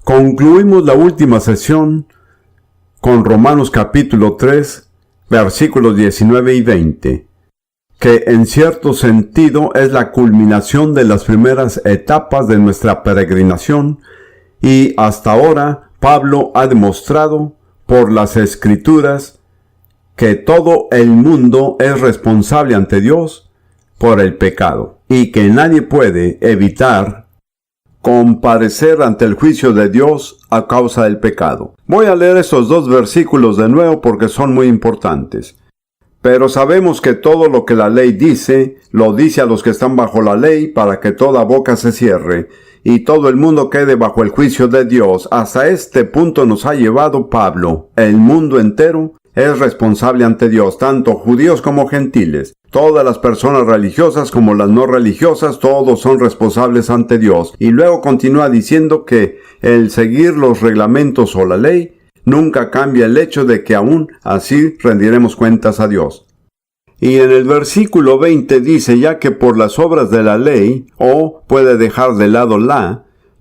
Concluimos la última sesión con Romanos capítulo 3, versículos 19 y 20, que en cierto sentido es la culminación de las primeras etapas de nuestra peregrinación, y hasta ahora Pablo ha demostrado por las Escrituras que todo el mundo es responsable ante Dios por el pecado, y que nadie puede evitar comparecer ante el juicio de Dios a causa del pecado. Voy a leer estos dos versículos de nuevo porque son muy importantes. Pero sabemos que todo lo que la ley dice, lo dice a los que están bajo la ley, para que toda boca se cierre, y todo el mundo quede bajo el juicio de Dios. Hasta este punto nos ha llevado Pablo. El mundo entero es responsable ante Dios, tanto judíos como gentiles. Todas las personas religiosas como las no religiosas, todos son responsables ante Dios. Y luego continúa diciendo que el seguir los reglamentos o la ley nunca cambia el hecho de que aún así rendiremos cuentas a Dios. Y en el versículo 20 dice, ya que por las obras de la ley, o puede dejar de lado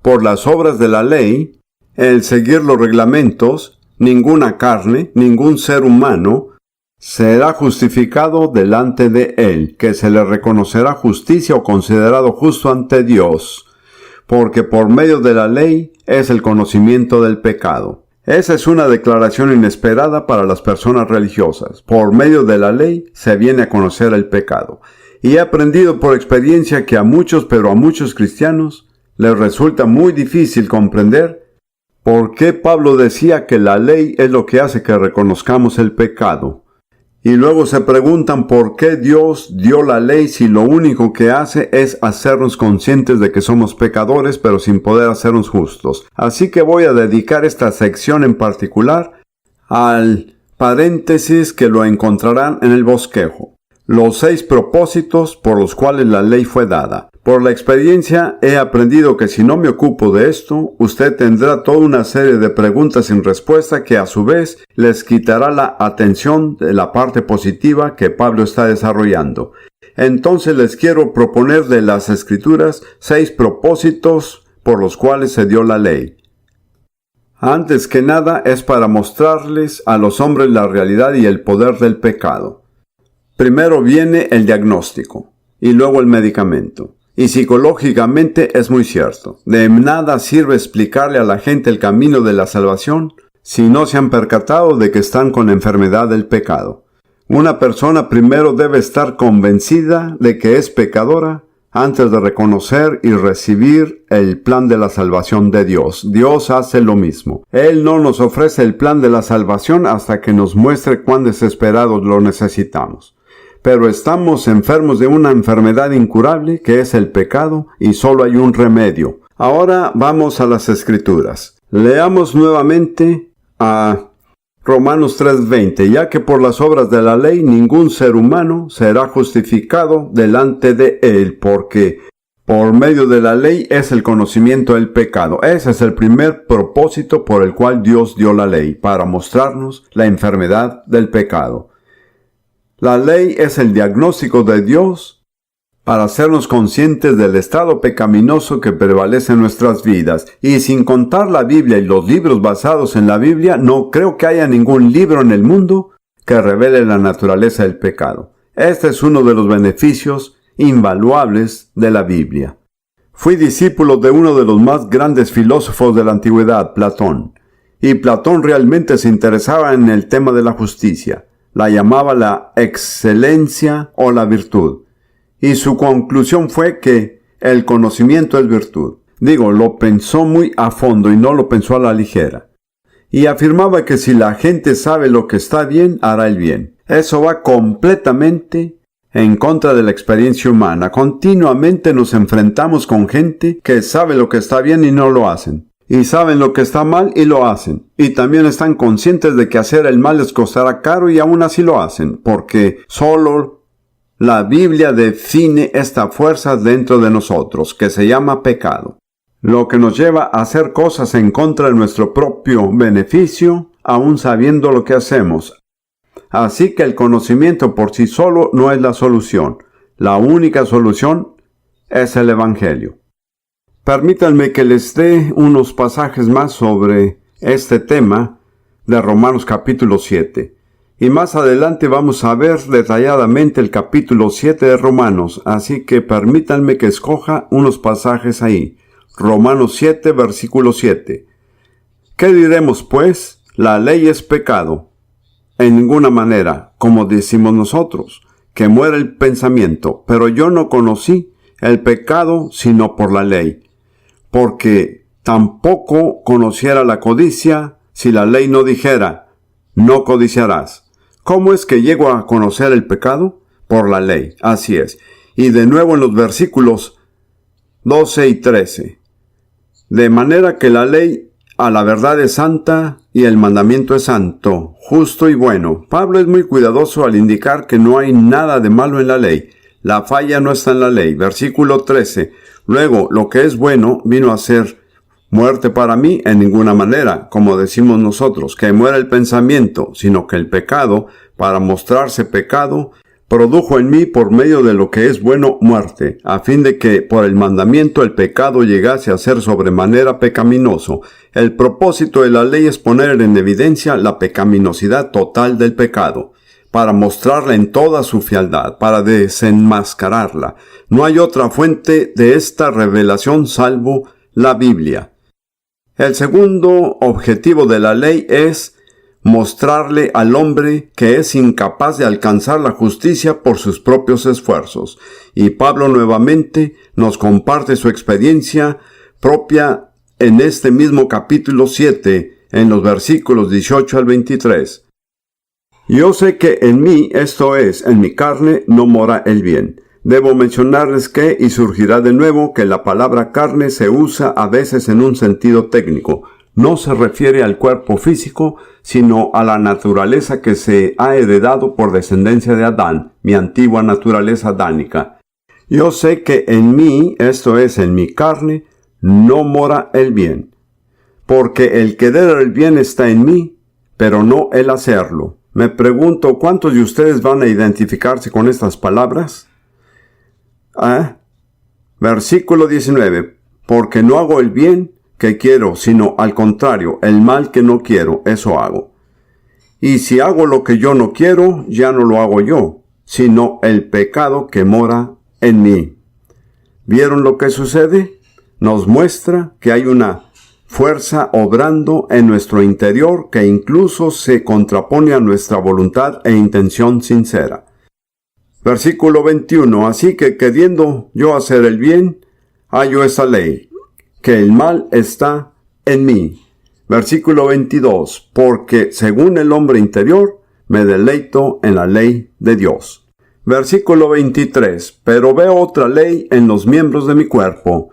por las obras de la ley, el seguir los reglamentos, ninguna carne, ningún ser humano, será justificado delante de él, que se le reconocerá justicia o considerado justo ante Dios, porque por medio de la ley es el conocimiento del pecado. Esa es una declaración inesperada para las personas religiosas. Por medio de la ley se viene a conocer el pecado. Y he aprendido por experiencia que a muchos cristianos les resulta muy difícil comprender por qué Pablo decía que la ley es lo que hace que reconozcamos el pecado. Y luego se preguntan por qué Dios dio la ley si lo único que hace es hacernos conscientes de que somos pecadores, pero sin poder hacernos justos. Así que voy a dedicar esta sección en particular al paréntesis que lo encontrarán en el bosquejo. Los 6 propósitos por los cuales la ley fue dada. Por la experiencia he aprendido que si no me ocupo de esto, usted tendrá toda una serie de preguntas sin respuesta que a su vez les quitará la atención de la parte positiva que Pablo está desarrollando. Entonces les quiero proponer de las Escrituras 6 propósitos por los cuales se dio la ley. Antes que nada es para mostrarles a los hombres la realidad y el poder del pecado. Primero viene el diagnóstico y luego el medicamento. Y psicológicamente es muy cierto. De nada sirve explicarle a la gente el camino de la salvación si no se han percatado de que están con la enfermedad del pecado. Una persona primero debe estar convencida de que es pecadora antes de reconocer y recibir el plan de la salvación de Dios. Dios hace lo mismo. Él no nos ofrece el plan de la salvación hasta que nos muestre cuán desesperados lo necesitamos. Pero estamos enfermos de una enfermedad incurable que es el pecado y solo hay un remedio. Ahora vamos a las Escrituras. Leamos nuevamente a Romanos 3:20, ya que por las obras de la ley ningún ser humano será justificado delante de él, porque por medio de la ley es el conocimiento del pecado. Ese es el primer propósito por el cual Dios dio la ley, para mostrarnos la enfermedad del pecado. La ley es el diagnóstico de Dios para hacernos conscientes del estado pecaminoso que prevalece en nuestras vidas. Y sin contar la Biblia y los libros basados en la Biblia, no creo que haya ningún libro en el mundo que revele la naturaleza del pecado. Este es uno de los beneficios invaluables de la Biblia. Fui discípulo de uno de los más grandes filósofos de la antigüedad, Platón. Y Platón realmente se interesaba en el tema de la justicia. La llamaba la excelencia o la virtud. Y su conclusión fue que el conocimiento es virtud. Lo pensó muy a fondo y no lo pensó a la ligera. Y afirmaba que si la gente sabe lo que está bien, hará el bien. Eso va completamente en contra de la experiencia humana. Continuamente nos enfrentamos con gente que sabe lo que está bien y no lo hacen. Y saben lo que está mal y lo hacen. Y también están conscientes de que hacer el mal les costará caro y aún así lo hacen, porque solo la Biblia define esta fuerza dentro de nosotros, que se llama pecado. Lo que nos lleva a hacer cosas en contra de nuestro propio beneficio, aún sabiendo lo que hacemos. Así que el conocimiento por sí solo no es la solución. La única solución es el Evangelio. Permítanme que les dé unos pasajes más sobre este tema de Romanos capítulo 7. Y más adelante vamos a ver detalladamente el capítulo 7 de Romanos, así que permítanme que escoja unos pasajes ahí. Romanos 7, versículo 7. ¿Qué diremos pues? La ley es pecado. En ninguna manera, como decimos nosotros, que muera el pensamiento, pero yo no conocí el pecado sino por la ley, porque tampoco conociera la codicia si la ley no dijera, no codiciarás. ¿Cómo es que llego a conocer el pecado? Por la ley, así es. Y de nuevo en los versículos 12 y 13. De manera que la ley a la verdad es santa y el mandamiento es santo, justo y bueno. Pablo es muy cuidadoso al indicar que no hay nada de malo en la ley. La falla no está en la ley. Versículo 13. Luego, lo que es bueno vino a ser muerte para mí en ninguna manera, como decimos nosotros, que muera el pensamiento, sino que el pecado, para mostrarse pecado, produjo en mí por medio de lo que es bueno muerte, a fin de que por el mandamiento el pecado llegase a ser sobremanera pecaminoso. El propósito de la ley es poner en evidencia la pecaminosidad total del pecado, para mostrarla en toda su fealdad, para desenmascararla. No hay otra fuente de esta revelación salvo la Biblia. El segundo objetivo de la ley es mostrarle al hombre que es incapaz de alcanzar la justicia por sus propios esfuerzos. Y Pablo nuevamente nos comparte su experiencia propia en este mismo capítulo 7, en los versículos 18 al 23. Yo sé que en mí, esto es, en mi carne, no mora el bien. Debo mencionarles que, y surgirá de nuevo, que la palabra carne se usa a veces en un sentido técnico. No se refiere al cuerpo físico, sino a la naturaleza que se ha heredado por descendencia de Adán, mi antigua naturaleza adánica. Yo sé que en mí, esto es, en mi carne, no mora el bien. Porque el querer el bien está en mí, pero no el hacerlo. Me pregunto, ¿cuántos de ustedes van a identificarse con estas palabras? Versículo 19. Porque no hago el bien que quiero, sino al contrario, el mal que no quiero, eso hago. Y si hago lo que yo no quiero, ya no lo hago yo, sino el pecado que mora en mí. ¿Vieron lo que sucede? Nos muestra que hay una fuerza obrando en nuestro interior que incluso se contrapone a nuestra voluntad e intención sincera. Versículo 21. Así que queriendo yo hacer el bien, hallo esa ley, que el mal está en mí. Versículo 22. Porque según el hombre interior, me deleito en la ley de Dios. Versículo 23. Pero veo otra ley en los miembros de mi cuerpo,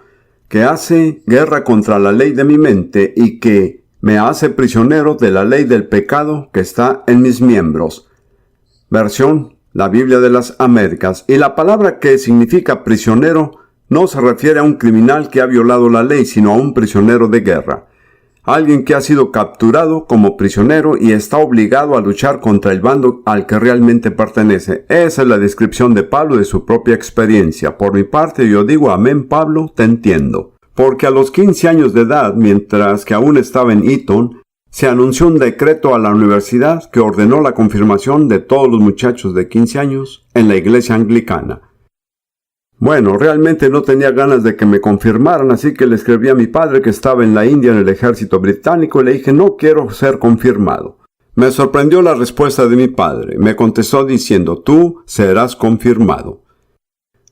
que hace guerra contra la ley de mi mente y que me hace prisionero de la ley del pecado que está en mis miembros. Versión la Biblia de las Américas. Y la palabra que significa prisionero no se refiere a un criminal que ha violado la ley, sino a un prisionero de guerra. Alguien que ha sido capturado como prisionero y está obligado a luchar contra el bando al que realmente pertenece. Esa es la descripción de Pablo de su propia experiencia. Por mi parte yo digo, amén Pablo, te entiendo. Porque a los 15 años de edad, mientras que aún estaba en Eton, se anunció un decreto a la universidad que ordenó la confirmación de todos los muchachos de 15 años en la iglesia anglicana. Bueno, realmente no tenía ganas de que me confirmaran, así que le escribí a mi padre que estaba en la India en el ejército británico y le dije, no quiero ser confirmado. Me sorprendió la respuesta de mi padre. Me contestó diciendo, tú serás confirmado.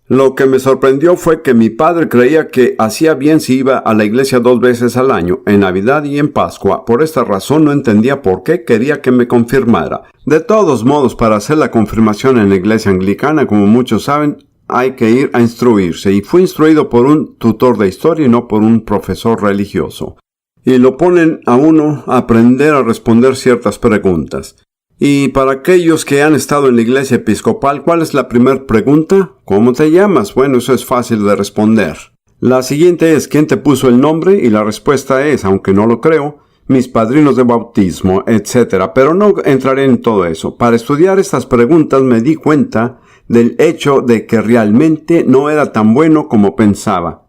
Lo que me sorprendió fue que mi padre creía que hacía bien si iba a la iglesia 2 veces al año, en Navidad y en Pascua. Por esta razón no entendía por qué quería que me confirmara. De todos modos, para hacer la confirmación en la iglesia anglicana, como muchos saben, hay que ir a instruirse. Y fui instruido por un tutor de historia y no por un profesor religioso. Y lo ponen a uno a aprender a responder ciertas preguntas. Y para aquellos que han estado en la iglesia episcopal, ¿cuál es la primera pregunta? ¿Cómo te llamas? Bueno, eso es fácil de responder. La siguiente es, ¿quién te puso el nombre? Y la respuesta es, aunque no lo creo, mis padrinos de bautismo, etc. Pero no entraré en todo eso. Para estudiar estas preguntas me di cuenta del hecho de que realmente no era tan bueno como pensaba.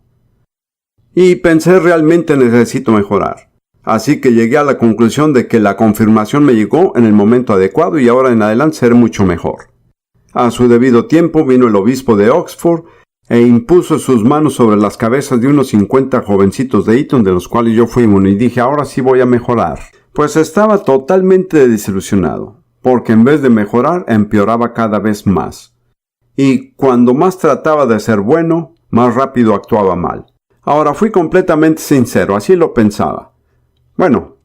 Y pensé, realmente necesito mejorar. Así que llegué a la conclusión de que la confirmación me llegó en el momento adecuado y ahora en adelante seré mucho mejor. A su debido tiempo vino el obispo de Oxford e impuso sus manos sobre las cabezas de unos 50 jovencitos de Eton, de los cuales yo fui uno, y dije, ahora sí voy a mejorar. Pues estaba totalmente desilusionado, porque en vez de mejorar, empeoraba cada vez más. Y cuando más trataba de ser bueno, más rápido actuaba mal. Ahora fui completamente sincero, así lo pensaba. Bueno,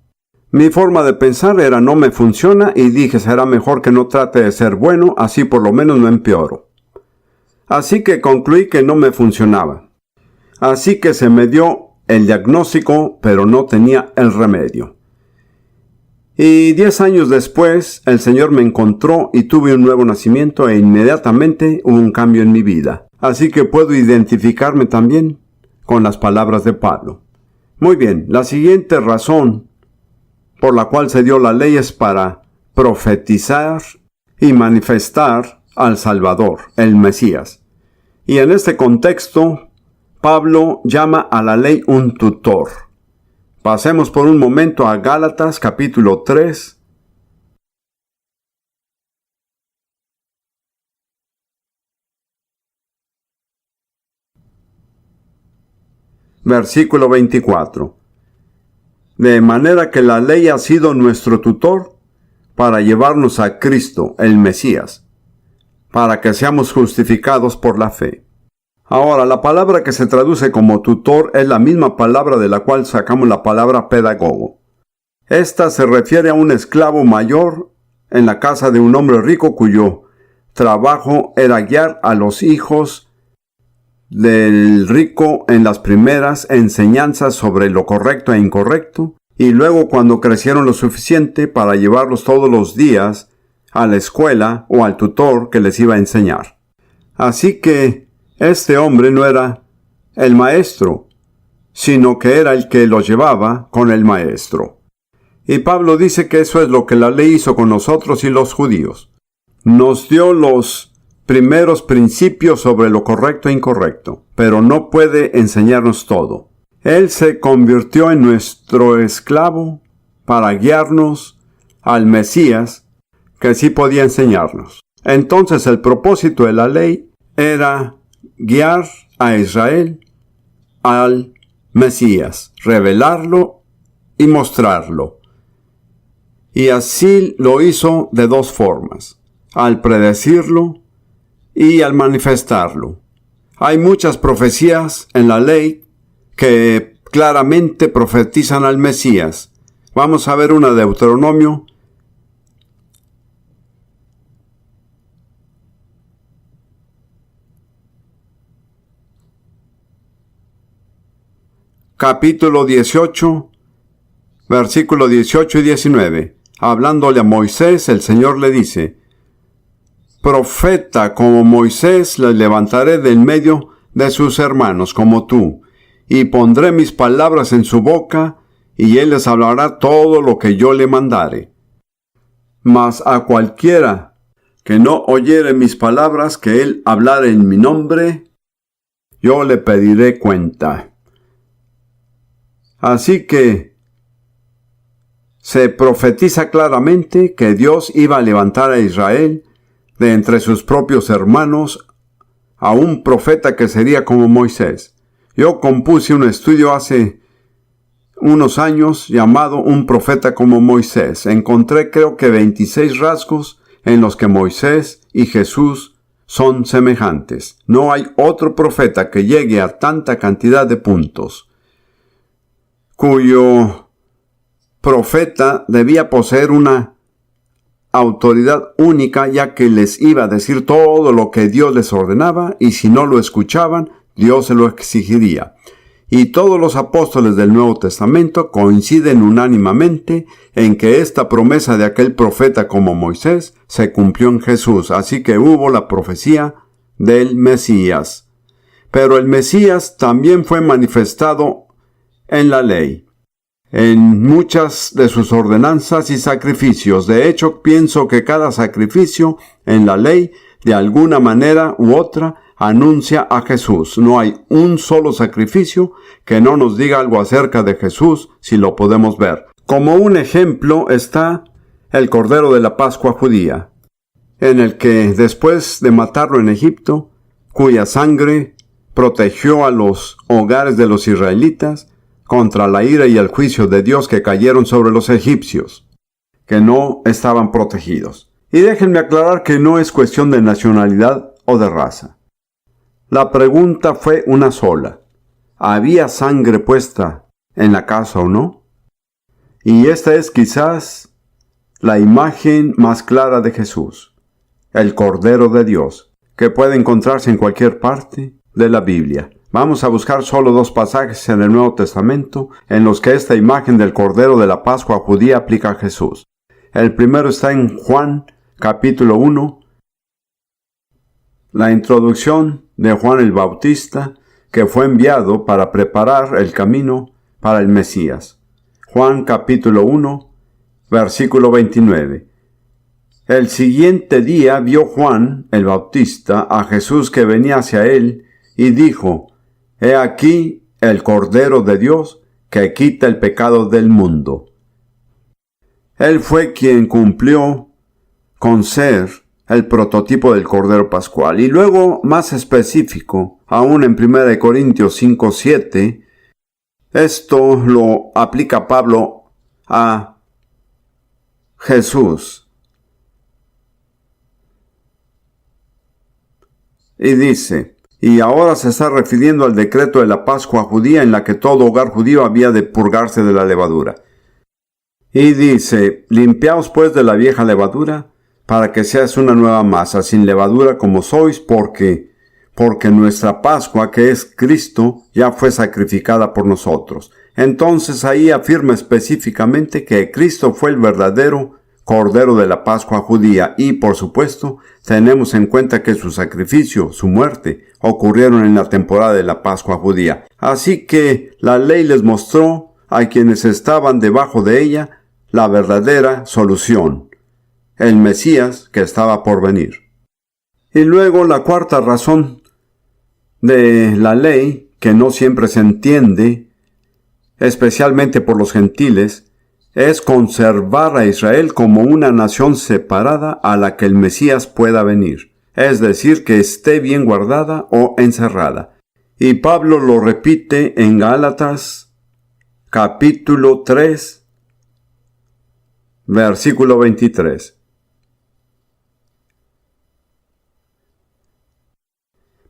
mi forma de pensar era no me funciona y dije será mejor que no trate de ser bueno, así por lo menos no empeoro. Así que concluí que no me funcionaba. Así que se me dio el diagnóstico, pero no tenía el remedio. Y 10 años después, el Señor me encontró y tuve un nuevo nacimiento e inmediatamente hubo un cambio en mi vida. Así que puedo identificarme también con las palabras de Pablo. Muy bien, la siguiente razón por la cual se dio la ley es para profetizar y manifestar al Salvador, el Mesías. Y en este contexto, Pablo llama a la ley un tutor. Pasemos por un momento a Gálatas capítulo 3. Versículo 24. De manera que la ley ha sido nuestro tutor para llevarnos a Cristo, el Mesías, para que seamos justificados por la fe. Ahora, la palabra que se traduce como tutor es la misma palabra de la cual sacamos la palabra pedagogo. Esta se refiere a un esclavo mayor en la casa de un hombre rico cuyo trabajo era guiar a los hijos del rico en las primeras enseñanzas sobre lo correcto e incorrecto, y luego cuando crecieron lo suficiente para llevarlos todos los días a la escuela o al tutor que les iba a enseñar. Así que este hombre no era el maestro, sino que era el que los llevaba con el maestro. Y Pablo dice que eso es lo que la ley hizo con nosotros y los judíos. Nos dio los primeros principios sobre lo correcto e incorrecto, pero no puede enseñarnos todo. Él se convirtió en nuestro esclavo para guiarnos al Mesías, que sí podía enseñarnos. Entonces el propósito de la ley era guiar a Israel al Mesías, revelarlo y mostrarlo. Y así lo hizo de dos formas, al predecirlo y al manifestarlo. Hay muchas profecías en la ley que claramente profetizan al Mesías. Vamos a ver una de Deuteronomio. Capítulo 18, versículos 18 y 19. Hablándole a Moisés, el Señor le dice: profeta como Moisés le levantaré del medio de sus hermanos como tú, y pondré mis palabras en su boca, y él les hablará todo lo que yo le mandare. Mas a cualquiera que no oyere mis palabras, que él hablare en mi nombre, yo le pediré cuenta. Así que se profetiza claramente que Dios iba a levantar a Israel de entre sus propios hermanos a un profeta que sería como Moisés. Yo compuse un estudio hace unos años llamado Un profeta como Moisés. Encontré creo que 26 rasgos en los que Moisés y Jesús son semejantes. No hay otro profeta que llegue a tanta cantidad de puntos, cuyo profeta debía poseer una autoridad única, ya que les iba a decir todo lo que Dios les ordenaba, y si no lo escuchaban, Dios se lo exigiría. Y todos los apóstoles del Nuevo Testamento coinciden unánimemente en que esta promesa de aquel profeta como Moisés se cumplió en Jesús, así que hubo la profecía del Mesías. Pero el Mesías también fue manifestado en la ley, en muchas de sus ordenanzas y sacrificios. De hecho, pienso que cada sacrificio en la ley, de alguna manera u otra, anuncia a Jesús. No hay un solo sacrificio que no nos diga algo acerca de Jesús, si lo podemos ver. Como un ejemplo está el Cordero de la Pascua judía, en el que después de matarlo en Egipto, cuya sangre protegió a los hogares de los israelitas contra la ira y el juicio de Dios que cayeron sobre los egipcios, que no estaban protegidos. Y déjenme aclarar que no es cuestión de nacionalidad o de raza. La pregunta fue una sola: ¿había sangre puesta en la casa o no? Y esta es quizás la imagen más clara de Jesús, el Cordero de Dios, que puede encontrarse en cualquier parte de la Biblia. Vamos a buscar solo 2 pasajes en el Nuevo Testamento en los que esta imagen del Cordero de la Pascua judía aplica a Jesús. El primero está en Juan, capítulo 1, la introducción de Juan el Bautista, que fue enviado para preparar el camino para el Mesías. Juan capítulo 1, versículo 29. El siguiente día vio Juan el Bautista a Jesús que venía hacia él y dijo: He aquí el Cordero de Dios que quita el pecado del mundo. Él fue quien cumplió con ser el prototipo del Cordero Pascual. Y luego, más específico, aún en 1 Corintios 5:7, esto lo aplica Pablo a Jesús. Y dice, y ahora se está refiriendo al decreto de la Pascua judía en la que todo hogar judío había de purgarse de la levadura. Y dice, limpiaos pues de la vieja levadura, para que seas una nueva masa, sin levadura como sois, porque nuestra Pascua, que es Cristo, ya fue sacrificada por nosotros. Entonces ahí afirma específicamente que Cristo fue el verdadero Cordero de la Pascua judía y, por supuesto, tenemos en cuenta que su sacrificio, su muerte, ocurrieron en la temporada de la Pascua judía. Así que la ley les mostró a quienes estaban debajo de ella la verdadera solución, el Mesías que estaba por venir. Y luego la cuarta razón de la ley, que no siempre se entiende, especialmente por los gentiles, es conservar a Israel como una nación separada a la que el Mesías pueda venir, es decir, que esté bien guardada o encerrada. Y Pablo lo repite en Gálatas, capítulo 3, versículo 23.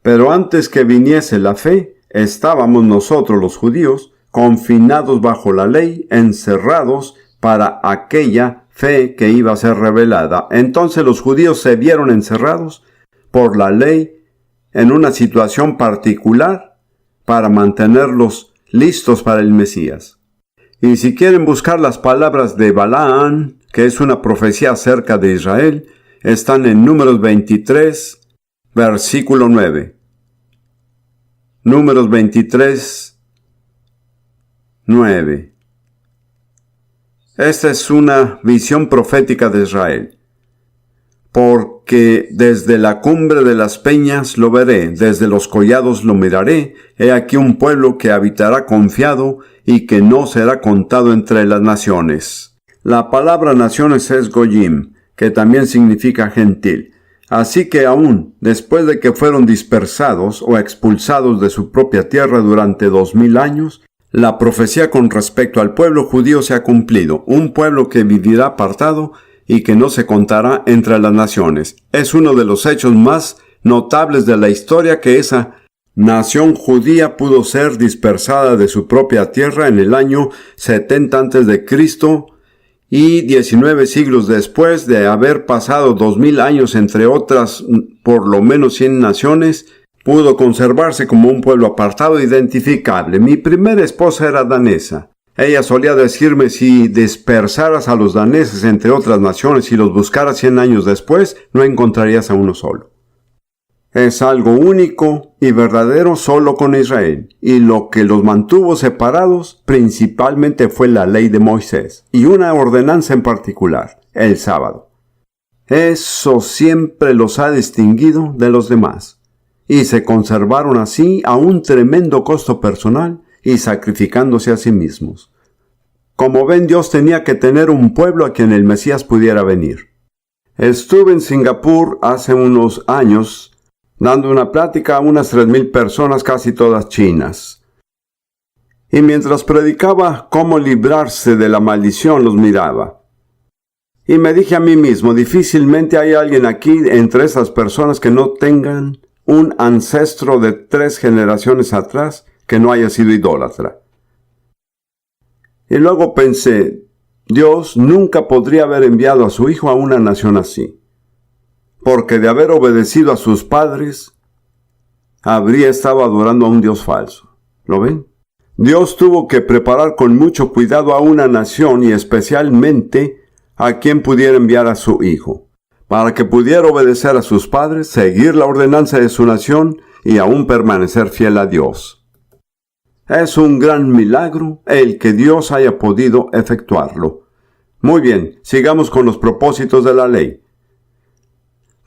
Pero antes que viniese la fe, estábamos nosotros los judíos confinados bajo la ley, encerrados para aquella fe que iba a ser revelada. Entonces los judíos se vieron encerrados por la ley en una situación particular para mantenerlos listos para el Mesías. Y si quieren buscar las palabras de Balaán, que es una profecía acerca de Israel, están en Números 23, versículo 9. Números 23, 9. Esta es una visión profética de Israel. Porque desde la cumbre de las peñas lo veré, desde los collados lo miraré. He aquí un pueblo que habitará confiado y que no será contado entre las naciones. La palabra naciones es goyim, que también significa gentil. Así que aún después de que fueron dispersados o expulsados de su propia tierra durante 2000 años, la profecía con respecto al pueblo judío se ha cumplido, un pueblo que vivirá apartado y que no se contará entre las naciones. Es uno de los hechos más notables de la historia que esa nación judía pudo ser dispersada de su propia tierra en el año 70 a.C., y 19 siglos después de haber pasado 2000 años entre otras por lo menos 100 naciones, pudo conservarse como un pueblo apartado e identificable. Mi primera esposa era danesa. Ella solía decirme, si dispersaras a los daneses entre otras naciones y los buscaras 100 años después, no encontrarías a uno solo. Es algo único y verdadero solo con Israel, y lo que los mantuvo separados principalmente fue la ley de Moisés, y una ordenanza en particular, el sábado. Eso siempre los ha distinguido de los demás. y se conservaron así a un tremendo costo personal y sacrificándose a sí mismos. Como ven, Dios tenía que tener un pueblo a quien el Mesías pudiera venir. Estuve en Singapur hace unos años dando una plática a unas 3,000 personas, casi todas chinas. Y mientras predicaba cómo librarse de la maldición, los miraba. Y me dije a mí mismo, difícilmente hay alguien aquí entre esas personas que no tengan un ancestro de 3 generaciones atrás que no haya sido idólatra. Y luego pensé, Dios nunca podría haber enviado a su Hijo a una nación así, porque de haber obedecido a sus padres, habría estado adorando a un Dios falso. ¿Lo ven? Dios tuvo que preparar con mucho cuidado a una nación y especialmente a quien pudiera enviar a su Hijo, para que pudiera obedecer a sus padres, seguir la ordenanza de su nación y aún permanecer fiel a Dios. Es un gran milagro el que Dios haya podido efectuarlo. Muy bien, sigamos con los propósitos de la ley.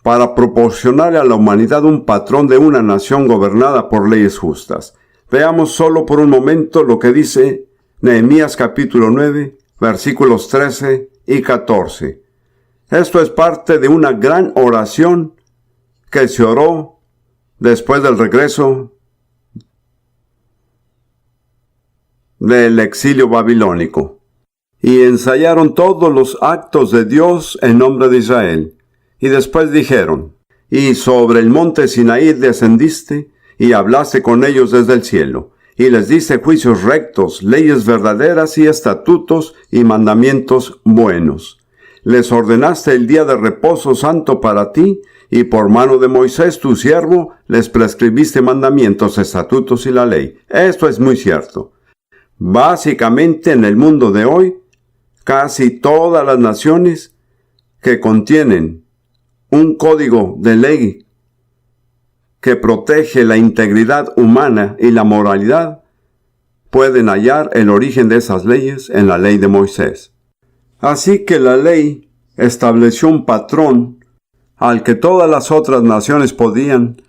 Para proporcionarle a la humanidad un patrón de una nación gobernada por leyes justas. Veamos solo por un momento lo que dice Nehemías capítulo 9, versículos 13 y 14. Esto es parte de una gran oración que se oró después del regreso del exilio babilónico. Y ensayaron todos los actos de Dios en nombre de Israel. Y después dijeron, y sobre el monte Sinaí descendiste, y hablaste con ellos desde el cielo, y les diste juicios rectos, leyes verdaderas y estatutos y mandamientos buenos. Les ordenaste el día de reposo santo para ti, y por mano de Moisés tu siervo, les prescribiste mandamientos, estatutos y la ley. Esto es muy cierto. Básicamente en el mundo de hoy, casi todas las naciones que contienen un código de ley que protege la integridad humana y la moralidad, pueden hallar el origen de esas leyes en la ley de Moisés. Así que la ley estableció un patrón al que todas las otras naciones podían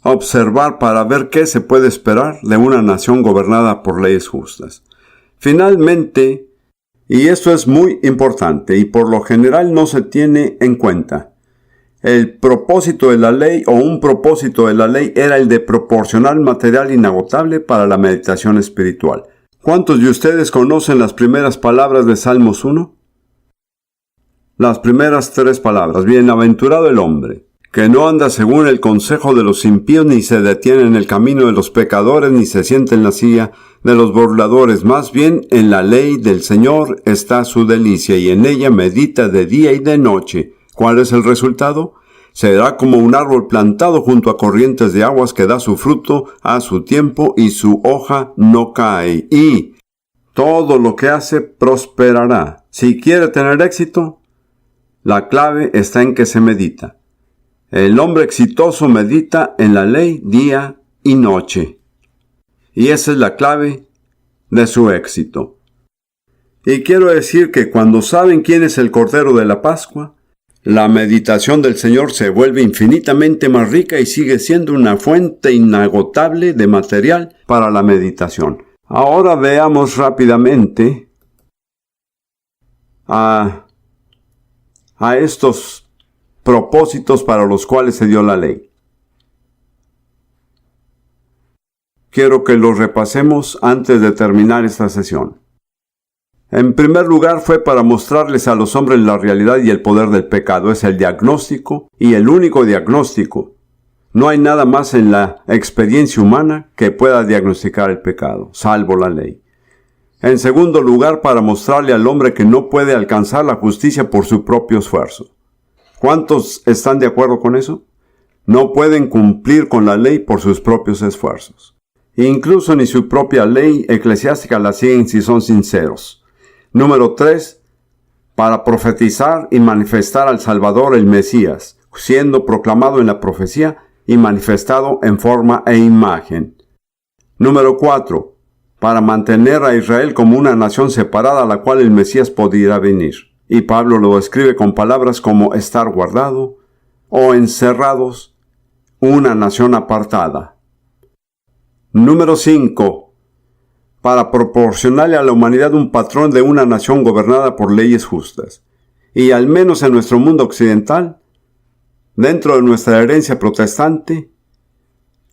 observar para ver qué se puede esperar de una nación gobernada por leyes justas. Finalmente, y esto es muy importante y por lo general no se tiene en cuenta, el propósito de la ley o un propósito de la ley era el de proporcionar material inagotable para la meditación espiritual. ¿Cuántos de ustedes conocen las primeras palabras de Salmos 1? Las primeras 3 palabras. Bienaventurado el hombre, que no anda según el consejo de los impíos, ni se detiene en el camino de los pecadores, ni se sienta en la silla de los burladores. Más bien, en la ley del Señor está su delicia, y en ella medita de día y de noche. ¿Cuál es el resultado? Será como un árbol plantado junto a corrientes de aguas que da su fruto a su tiempo y su hoja no cae. Y todo lo que hace prosperará. Si quiere tener éxito, la clave está en que se medita. El hombre exitoso medita en la ley día y noche. Y esa es la clave de su éxito. Y quiero decir que cuando saben quién es el Cordero de la Pascua, la meditación del Señor se vuelve infinitamente más rica y sigue siendo una fuente inagotable de material para la meditación. Ahora veamos rápidamente a estos propósitos para los cuales se dio la ley. Quiero que los repasemos antes de terminar esta sesión. En primer lugar, fue para mostrarles a los hombres la realidad y el poder del pecado. Es el diagnóstico y el único diagnóstico. No hay nada más en la experiencia humana que pueda diagnosticar el pecado, salvo la ley. En segundo lugar, para mostrarle al hombre que no puede alcanzar la justicia por su propio esfuerzo. ¿Cuántos están de acuerdo con eso? No pueden cumplir con la ley por sus propios esfuerzos. Incluso ni su propia ley eclesiástica la siguen si son sinceros. Número 3. Para profetizar y manifestar al Salvador, el Mesías, siendo proclamado en la profecía y manifestado en forma e imagen. Número 4. Para mantener a Israel como una nación separada a la cual el Mesías podría venir. Y Pablo lo describe con palabras como estar guardado o encerrados una nación apartada. Número 5. Para proporcionarle a la humanidad un patrón de una nación gobernada por leyes justas. Y al menos en nuestro mundo occidental, dentro de nuestra herencia protestante,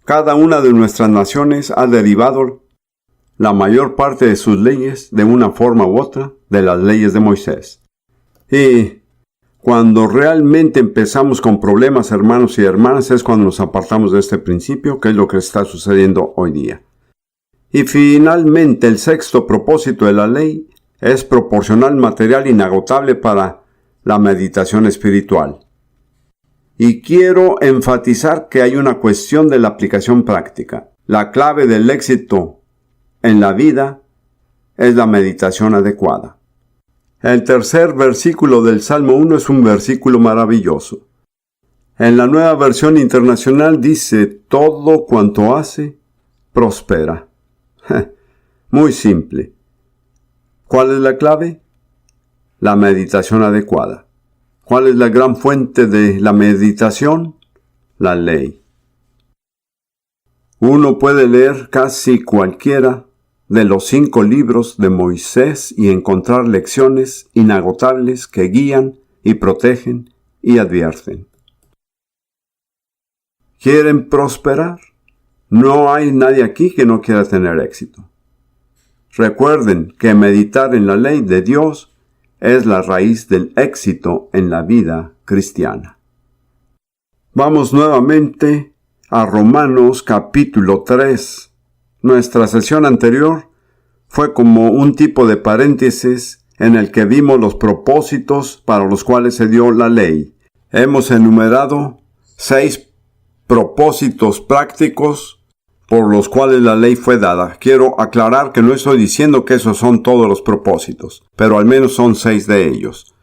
cada una de nuestras naciones ha derivado la mayor parte de sus leyes de una forma u otra de las leyes de Moisés. Y cuando realmente empezamos con problemas, hermanos y hermanas, es cuando nos apartamos de este principio, que es lo que está sucediendo hoy día. Y finalmente, el sexto propósito de la ley es proporcionar material inagotable para la meditación espiritual. Y quiero enfatizar que hay una cuestión de la aplicación práctica. La clave del éxito en la vida es la meditación adecuada. El tercer versículo del Salmo 1 es un versículo maravilloso. En la Nueva Versión Internacional dice: todo cuanto hace, prospera. Muy simple. ¿Cuál es la clave? La meditación adecuada. ¿Cuál es la gran fuente de la meditación? La ley. Uno puede leer casi cualquiera de los 5 libros de Moisés y encontrar lecciones inagotables que guían y protegen y advierten. ¿Quieren prosperar? No hay nadie aquí que no quiera tener éxito. Recuerden que meditar en la ley de Dios es la raíz del éxito en la vida cristiana. Vamos nuevamente a Romanos capítulo 3. Nuestra sesión anterior fue como un tipo de paréntesis en el que vimos los propósitos para los cuales se dio la ley. Hemos enumerado 6 propósitos prácticos por los cuales la ley fue dada. Quiero aclarar que no estoy diciendo que esos son todos los propósitos, pero al menos son 6 de ellos.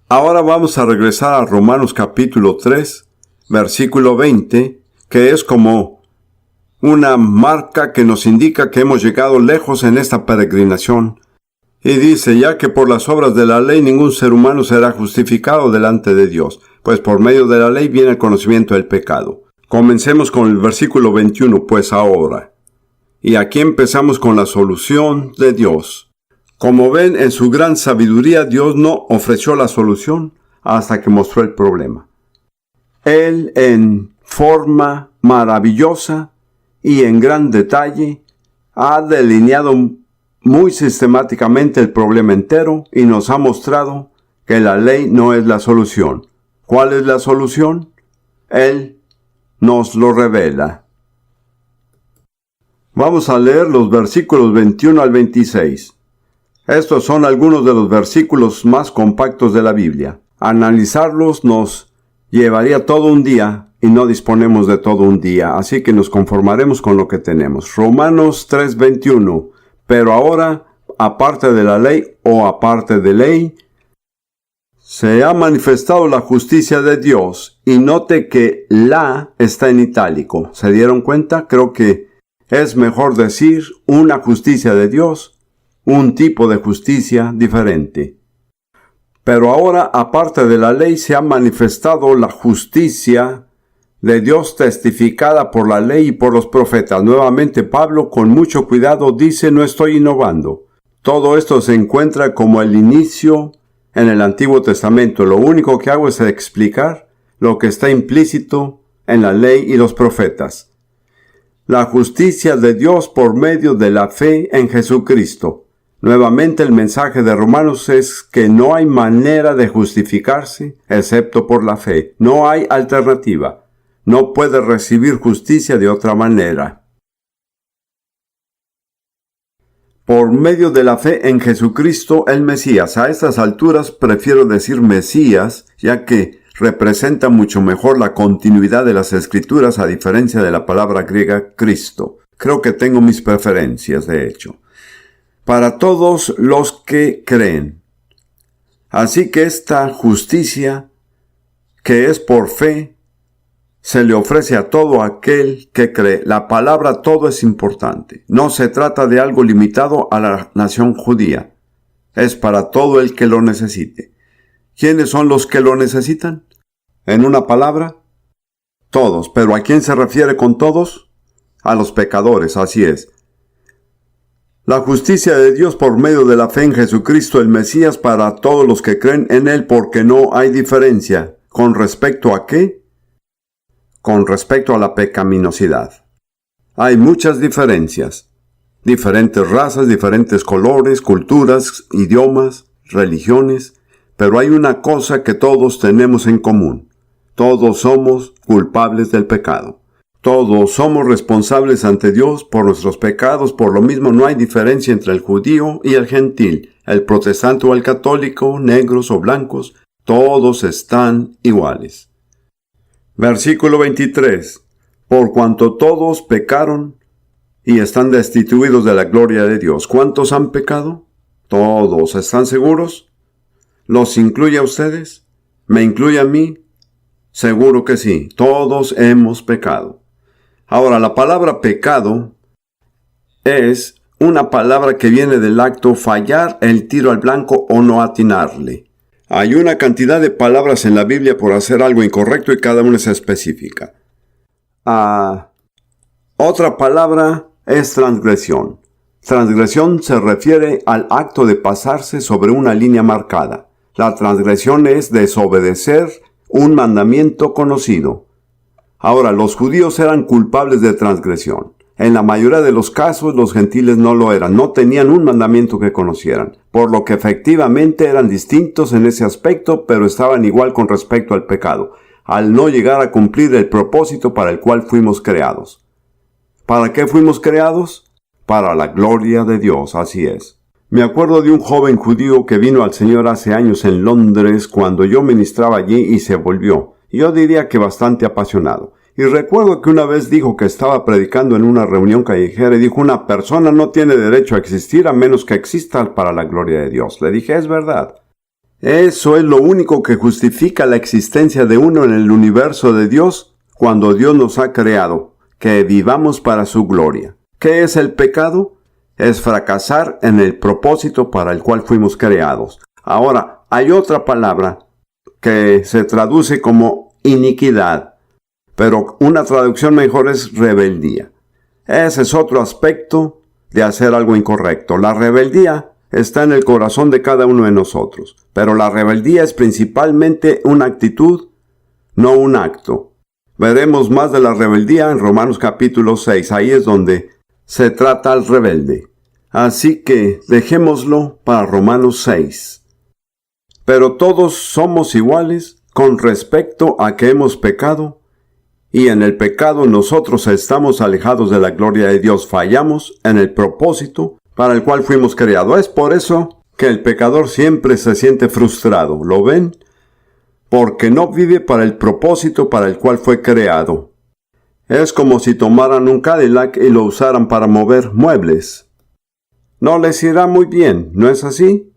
Ahora vamos a regresar a Romanos capítulo 3, versículo 20, que es como una marca que nos indica que hemos llegado lejos en esta peregrinación. Y dice: ya que por las obras de la ley ningún ser humano será justificado delante de Dios, pues por medio de la ley viene el conocimiento del pecado. Comencemos con el versículo 21, pues ahora. Y aquí empezamos con la solución de Dios. Como ven, en su gran sabiduría, Dios no ofreció la solución hasta que mostró el problema. Él, en forma maravillosa y en gran detalle, ha delineado muy sistemáticamente el problema entero y nos ha mostrado que la ley no es la solución. ¿Cuál es la solución? Él nos lo revela. Vamos a leer los versículos 21 al 26. Estos son algunos de los versículos más compactos de la Biblia. Analizarlos nos llevaría todo un día y no disponemos de todo un día, así que nos conformaremos con lo que tenemos. Romanos 3:21. Pero ahora, aparte de la ley o aparte de ley, se ha manifestado la justicia de Dios. Y note que la está en itálico. ¿Se dieron cuenta? Creo que es mejor decir una justicia de Dios, un tipo de justicia diferente. Pero ahora, aparte de la ley, se ha manifestado la justicia de Dios testificada por la ley y por los profetas. Nuevamente Pablo, con mucho cuidado, dice: no estoy innovando. Todo esto se encuentra como el inicio en el Antiguo Testamento. Lo único que hago es explicar lo que está implícito en la ley y los profetas. La justicia de Dios por medio de la fe en Jesucristo. Nuevamente el mensaje de Romanos es que no hay manera de justificarse excepto por la fe. No hay alternativa. No puede recibir justicia de otra manera. Por medio de la fe en Jesucristo el Mesías. A estas alturas prefiero decir Mesías, ya que representa mucho mejor la continuidad de las Escrituras a diferencia de la palabra griega Cristo. Creo que tengo mis preferencias, de hecho. Para todos los que creen. Así que esta justicia, que es por fe, se le ofrece a todo aquel que cree. La palabra todo es importante. No se trata de algo limitado a la nación judía. Es para todo el que lo necesite. ¿Quiénes son los que lo necesitan? En una palabra, Todos. ¿Pero a quién se refiere con todos? A los pecadores, así es. La justicia de Dios por medio de la fe en Jesucristo el Mesías para todos los que creen en Él, porque no hay diferencia. ¿Con respecto a qué? Con respecto a la pecaminosidad. Hay muchas diferencias. Diferentes razas, diferentes colores, culturas, idiomas, religiones. Pero hay una cosa que todos tenemos en común. Todos somos culpables del pecado. Todos somos responsables ante Dios por nuestros pecados, por lo mismo no hay diferencia entre el judío y el gentil, el protestante o el católico, negros o blancos, todos están iguales. Versículo 23. Por cuanto todos pecaron y están destituidos de la gloria de Dios. ¿Cuántos han pecado? Todos. ¿Están seguros? ¿Los incluye a ustedes? ¿Me incluye a mí? Seguro que sí. Todos hemos pecado. Ahora, la palabra pecado es una palabra que viene del acto fallar el tiro al blanco o no atinarle. Hay una cantidad de palabras en la Biblia por hacer algo incorrecto y cada una es específica. Otra palabra es transgresión. Transgresión se refiere al acto de pasarse sobre una línea marcada. La transgresión es desobedecer un mandamiento conocido. Ahora, los judíos eran culpables de transgresión. En la mayoría de los casos, los gentiles no lo eran. No tenían un mandamiento que conocieran. Por lo que efectivamente eran distintos en ese aspecto, pero estaban igual con respecto al pecado, al no llegar a cumplir el propósito para el cual fuimos creados. ¿Para qué fuimos creados? Para la gloria de Dios, así es. Me acuerdo de un joven judío que vino al Señor hace años en Londres cuando yo ministraba allí y se volvió. Yo diría que bastante apasionado. Y recuerdo que una vez dijo que estaba predicando en una reunión callejera y dijo: una persona no tiene derecho a existir a menos que exista para la gloria de Dios. Le dije: es verdad. Eso es lo único que justifica la existencia de uno en el universo de Dios cuando Dios nos ha creado, que vivamos para su gloria. ¿Qué es el pecado? Es fracasar en el propósito para el cual fuimos creados. Ahora, hay otra palabra que se traduce como iniquidad, pero una traducción mejor es rebeldía. Ese es otro aspecto de hacer algo incorrecto. La rebeldía está en el corazón de cada uno de nosotros, pero la rebeldía es principalmente una actitud, no un acto. Veremos más de la rebeldía en Romanos capítulo 6, ahí es donde se trata al rebelde. Así que dejémoslo para Romanos 6. Pero todos somos iguales con respecto a que hemos pecado, y en el pecado nosotros estamos alejados de la gloria de Dios, fallamos en el propósito para el cual fuimos creados. Es por eso que el pecador siempre se siente frustrado, ¿lo ven? Porque no vive para el propósito para el cual fue creado. Es como si tomaran un Cadillac y lo usaran para mover muebles. No les irá muy bien, ¿no es así?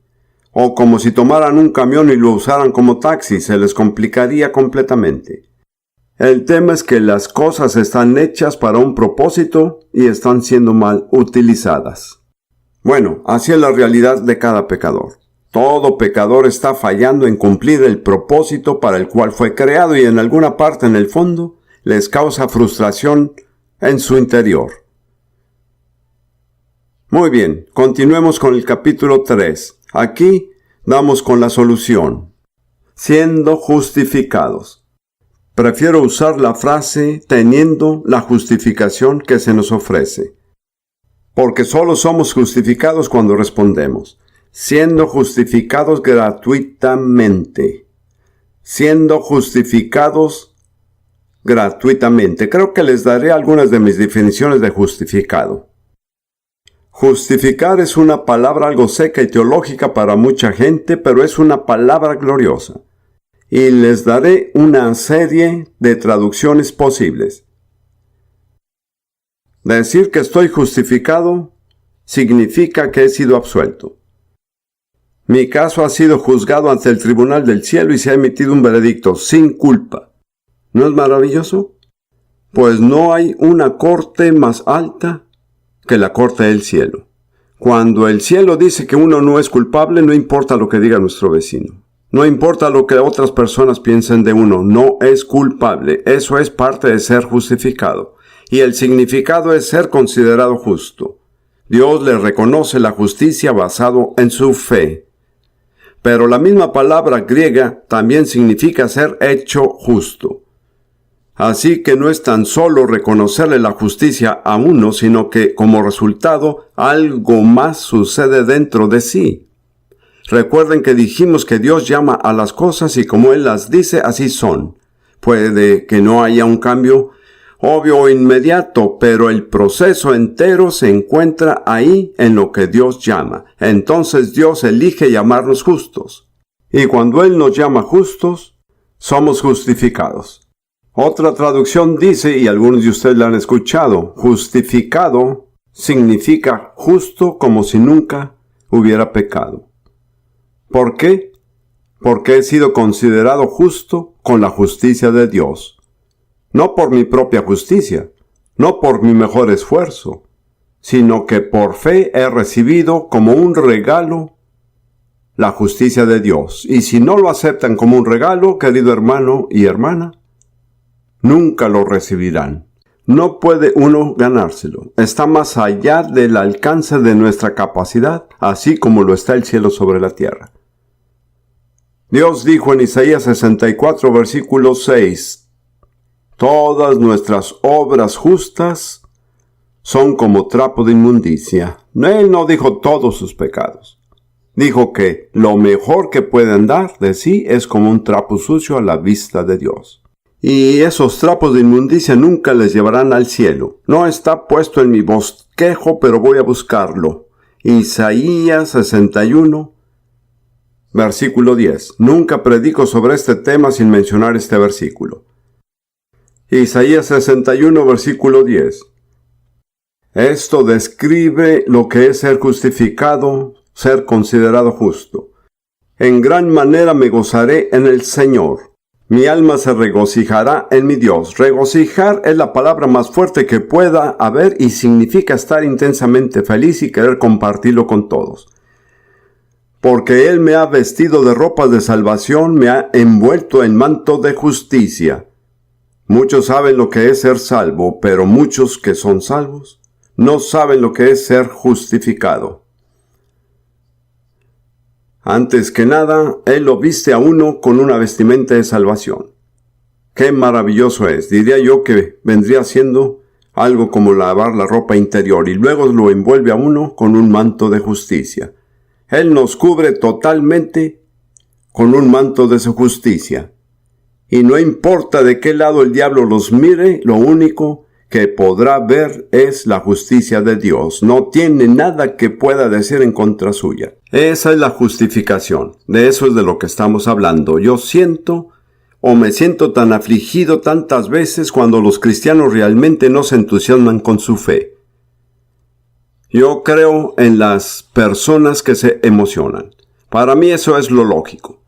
O como si tomaran un camión y lo usaran como taxi, se les complicaría completamente. El tema es que las cosas están hechas para un propósito y están siendo mal utilizadas. Bueno, así es la realidad de cada pecador. Todo pecador está fallando en cumplir el propósito para el cual fue creado y en alguna parte en el fondo les causa frustración en su interior. Muy bien, continuemos con el capítulo 3. Aquí damos con la solución. Siendo justificados. Prefiero usar la frase teniendo la justificación que se nos ofrece. Porque solo somos justificados cuando respondemos. Siendo justificados gratuitamente. Siendo justificados gratuitamente. Creo que les daré algunas de mis definiciones de justificado. Justificar es una palabra algo seca y teológica para mucha gente, pero es una palabra gloriosa. Y les daré una serie de traducciones posibles. Decir que estoy justificado significa que he sido absuelto. Mi caso ha sido juzgado ante el tribunal del cielo y se ha emitido un veredicto sin culpa. ¿No es maravilloso? Pues no hay una corte más alta que la corte del cielo. Cuando el cielo dice que uno no es culpable, no importa lo que diga nuestro vecino. No importa lo que otras personas piensen de uno, no es culpable. Eso es parte de ser justificado. Y el significado es ser considerado justo. Dios le reconoce la justicia basado en su fe. Pero la misma palabra griega también significa ser hecho justo. Así que no es tan solo reconocerle la justicia a uno, sino que como resultado algo más sucede dentro de sí. Recuerden que dijimos que Dios llama a las cosas y como Él las dice, así son. Puede que no haya un cambio obvio o inmediato, pero el proceso entero se encuentra ahí en lo que Dios llama. Entonces Dios elige llamarnos justos. Y cuando Él nos llama justos, somos justificados. Otra traducción dice, y algunos de ustedes la han escuchado, justificado significa justo como si nunca hubiera pecado. ¿Por qué? Porque he sido considerado justo con la justicia de Dios. No por mi propia justicia, no por mi mejor esfuerzo, sino que por fe he recibido como un regalo la justicia de Dios. Y si no lo aceptan como un regalo, querido hermano y hermana, nunca lo recibirán. No puede uno ganárselo. Está más allá del alcance de nuestra capacidad, así como lo está el cielo sobre la tierra. Dios dijo en Isaías 64, versículo 6, todas nuestras obras justas son como trapo de inmundicia. Él no dijo todos sus pecados. Dijo que lo mejor que pueden dar de sí es como un trapo sucio a la vista de Dios. Y esos trapos de inmundicia nunca les llevarán al cielo. No está puesto en mi bosquejo, pero voy a buscarlo. Isaías 61, versículo 10. Nunca predico sobre este tema sin mencionar este versículo. Isaías 61, versículo 10. Esto describe lo que es ser justificado, ser considerado justo. En gran manera me gozaré en el Señor. Mi alma se regocijará en mi Dios. Regocijar es la palabra más fuerte que pueda haber y significa estar intensamente feliz y querer compartirlo con todos. Porque Él me ha vestido de ropas de salvación, me ha envuelto en manto de justicia. Muchos saben lo que es ser salvo, pero muchos que son salvos no saben lo que es ser justificado. Antes que nada, Él lo viste a uno con una vestimenta de salvación. ¡Qué maravilloso es! Diría yo que vendría siendo algo como lavar la ropa interior y luego lo envuelve a uno con un manto de justicia. Él nos cubre totalmente con un manto de su justicia. Y no importa de qué lado el diablo los mire, lo único que podrá ver es la justicia de Dios. No tiene nada que pueda decir en contra suya. Esa es la justificación. De eso es de lo que estamos hablando. Yo siento o me siento tan afligido tantas veces cuando los cristianos realmente no se entusiasman con su fe. Yo creo en las personas que se emocionan. Para mí eso es lo lógico.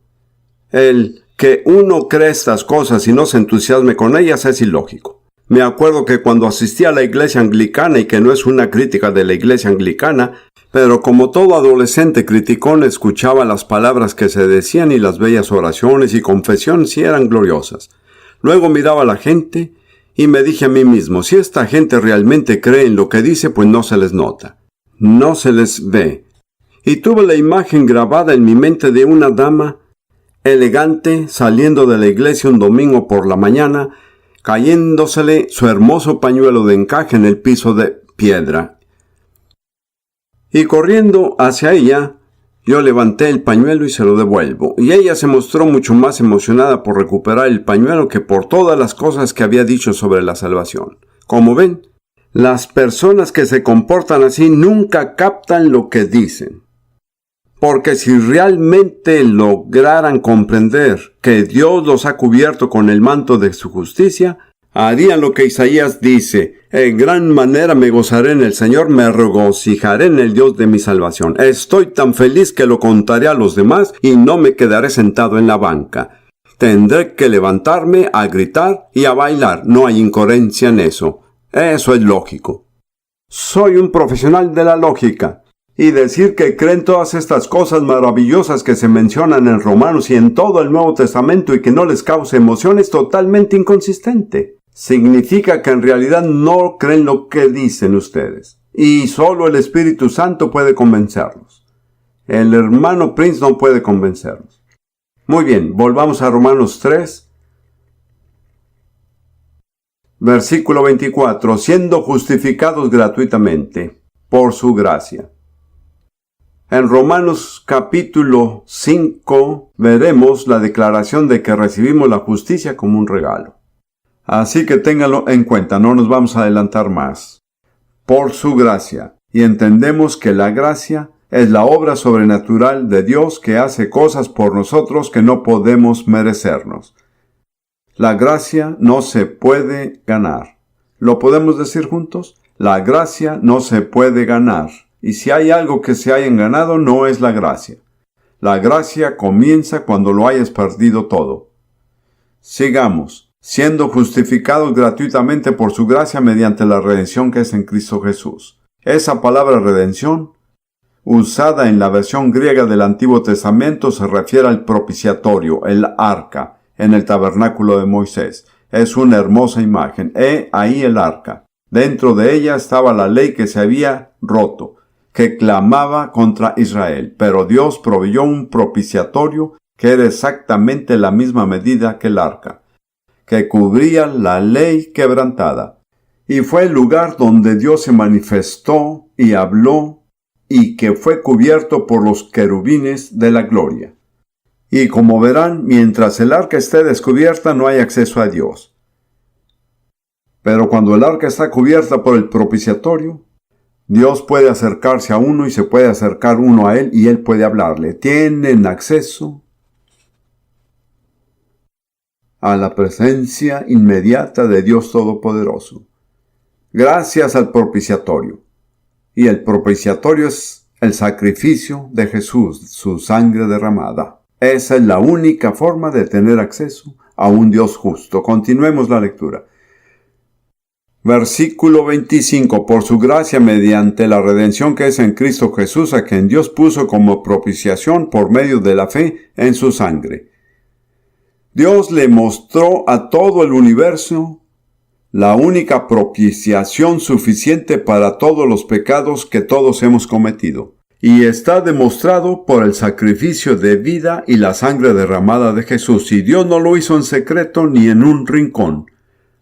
El que uno cree estas cosas y no se entusiasme con ellas es ilógico. Me acuerdo que cuando asistí a la iglesia anglicana, y que no es una crítica de la iglesia anglicana, pero como todo adolescente criticón escuchaba las palabras que se decían y las bellas oraciones y confesiones y eran gloriosas. Luego miraba a la gente y me dije a mí mismo, si esta gente realmente cree en lo que dice, pues no se les nota, no se les ve. Y tuve la imagen grabada en mi mente de una dama elegante saliendo de la iglesia un domingo por la mañana, cayéndosele su hermoso pañuelo de encaje en el piso de piedra. Y corriendo hacia ella, yo levanté el pañuelo y se lo devuelvo. Y ella se mostró mucho más emocionada por recuperar el pañuelo que por todas las cosas que había dicho sobre la salvación. Como ven, las personas que se comportan así nunca captan lo que dicen. Porque si realmente lograran comprender que Dios los ha cubierto con el manto de su justicia, harían lo que Isaías dice, en gran manera me gozaré en el Señor, me regocijaré en el Dios de mi salvación. Estoy tan feliz que lo contaré a los demás y no me quedaré sentado en la banca. Tendré que levantarme a gritar y a bailar, no hay incoherencia en eso. Eso es lógico. Soy un profesional de la lógica. Y decir que creen todas estas cosas maravillosas que se mencionan en Romanos y en todo el Nuevo Testamento y que no les cause emoción es totalmente inconsistente. Significa que en realidad no creen lo que dicen ustedes. Y solo el Espíritu Santo puede convencerlos. El hermano Prince no puede convencerlos. Muy bien, volvamos a Romanos 3. Versículo 24. Siendo justificados gratuitamente por su gracia. En Romanos capítulo 5 veremos la declaración de que recibimos la justicia como un regalo. Así que ténganlo en cuenta, no nos vamos a adelantar más. Por su gracia. Y entendemos que la gracia es la obra sobrenatural de Dios que hace cosas por nosotros que no podemos merecernos. La gracia no se puede ganar. ¿Lo podemos decir juntos? La gracia no se puede ganar. Y si hay algo que se hayan ganado, no es la gracia. La gracia comienza cuando lo hayas perdido todo. Sigamos. Siendo justificados gratuitamente por su gracia mediante la redención que es en Cristo Jesús. Esa palabra redención, usada en la versión griega del Antiguo Testamento, se refiere al propiciatorio, el arca, en el tabernáculo de Moisés. Es una hermosa imagen. Ahí el arca. Dentro de ella estaba la ley que se había roto, que clamaba contra Israel. Pero Dios proveyó un propiciatorio que era exactamente la misma medida que el arca, que cubría la ley quebrantada. Y fue el lugar donde Dios se manifestó y habló, y que fue cubierto por los querubines de la gloria. Y como verán, mientras el arca esté descubierta, no hay acceso a Dios. Pero cuando el arca está cubierta por el propiciatorio, Dios puede acercarse a uno y se puede acercar uno a él y él puede hablarle. Tienen acceso a la presencia inmediata de Dios Todopoderoso, gracias al propiciatorio. Y el propiciatorio es el sacrificio de Jesús, su sangre derramada. Esa es la única forma de tener acceso a un Dios justo. Continuemos la lectura. Versículo 25. Por su gracia mediante la redención que es en Cristo Jesús, a quien Dios puso como propiciación por medio de la fe en su sangre. Dios le mostró a todo el universo la única propiciación suficiente para todos los pecados que todos hemos cometido. Y está demostrado por el sacrificio de vida y la sangre derramada de Jesús. Y Dios no lo hizo en secreto ni en un rincón.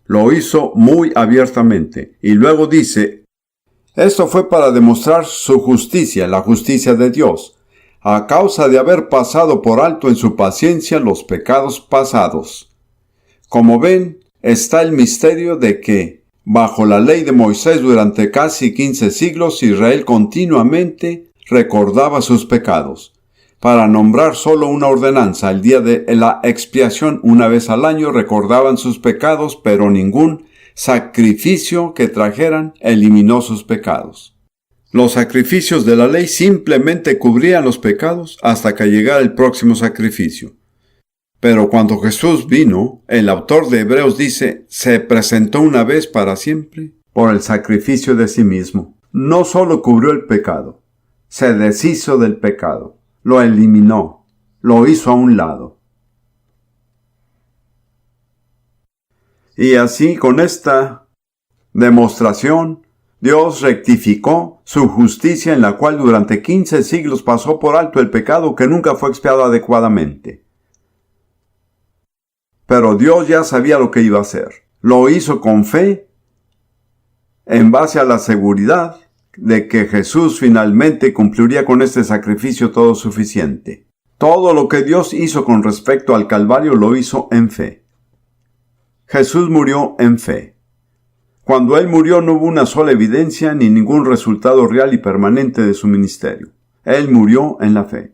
Lo hizo muy abiertamente. Y luego dice, esto fue para demostrar su justicia, la justicia de Dios, a causa de haber pasado por alto en su paciencia los pecados pasados. Como ven, está el misterio de que, bajo la ley de Moisés durante casi 15 siglos, Israel continuamente recordaba sus pecados. Para nombrar solo una ordenanza, el día de la expiación, una vez al año recordaban sus pecados, pero ningún sacrificio que trajeran eliminó sus pecados. Los sacrificios de la ley simplemente cubrían los pecados hasta que llegara el próximo sacrificio. Pero cuando Jesús vino, el autor de Hebreos dice, se presentó una vez para siempre por el sacrificio de sí mismo. No solo cubrió el pecado, se deshizo del pecado, lo eliminó, lo hizo a un lado. Y así, con esta demostración, Dios rectificó su justicia en la cual durante 15 siglos pasó por alto el pecado que nunca fue expiado adecuadamente. Pero Dios ya sabía lo que iba a hacer. Lo hizo con fe, en base a la seguridad de que Jesús finalmente cumpliría con este sacrificio todo suficiente. Todo lo que Dios hizo con respecto al Calvario lo hizo en fe. Jesús murió en fe. Cuando Él murió no hubo una sola evidencia ni ningún resultado real y permanente de su ministerio. Él murió en la fe.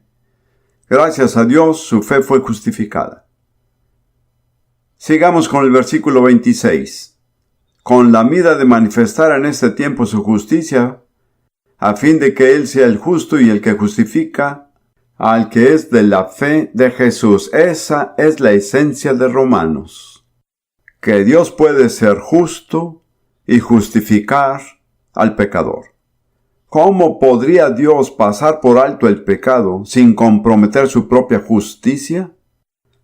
Gracias a Dios, su fe fue justificada. Sigamos con el versículo 26. Con la mira de manifestar en este tiempo su justicia, a fin de que Él sea el justo y el que justifica al que es de la fe de Jesús. Esa es la esencia de Romanos. Que Dios puede ser justo y justificar al pecador. ¿Cómo podría Dios pasar por alto el pecado sin comprometer su propia justicia?